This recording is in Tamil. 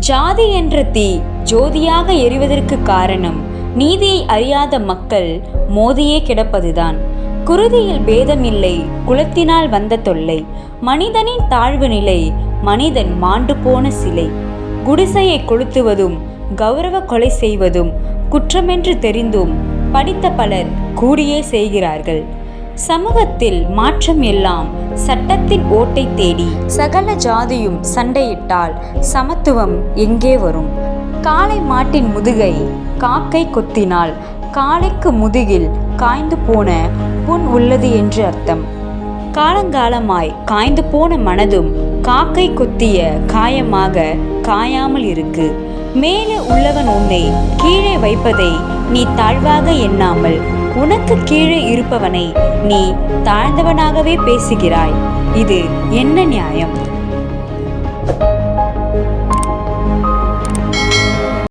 ஜாதி என்ற தீ ஜோதியாக எரிவதற்கு காரணம் நீதியை அறியாத மக்கள் மோதியே கிடப்பதுதான். குருதியில் பேதமில்லை, குலத்தினால் வந்த தொல்லை. மனிதனின் தாழ்வு நிலை, மனிதன் மாண்டு போன சிலை. குடிசையை கொளுத்துவதும் கௌரவ கொலை செய்வதும் குற்றமென்று தெரிந்தும் படித்த பலர் கூடியே செய்கிறார்கள். சமூகத்தில் மாற்றம் எல்லாம் சட்டத்தின் ஓட்டை தேடி சகல ஜாதியும் சண்டையிட்டால் சமத்துவம் எங்கே வரும்? காளை மாட்டின் முதுகை காக்கை கொத்தினால் காளைக்கு முதுகில் காய்ந்து போன புண் உள்ளது என்று அர்த்தம். காலங்காலமாய் காய்ந்து போன மனதும் காக்கை கொத்திய காயமாக காயாமல் இருக்கு. மேலே உள்ளவன் உன்னை கீழே வைப்பதை நீ தாழ்வாக எண்ணாமல் உனக்கு கீழே இருப்பவனை நீ தாழ்ந்தவனாகவே பேசுகிறாய். இது என்ன நியாயம்?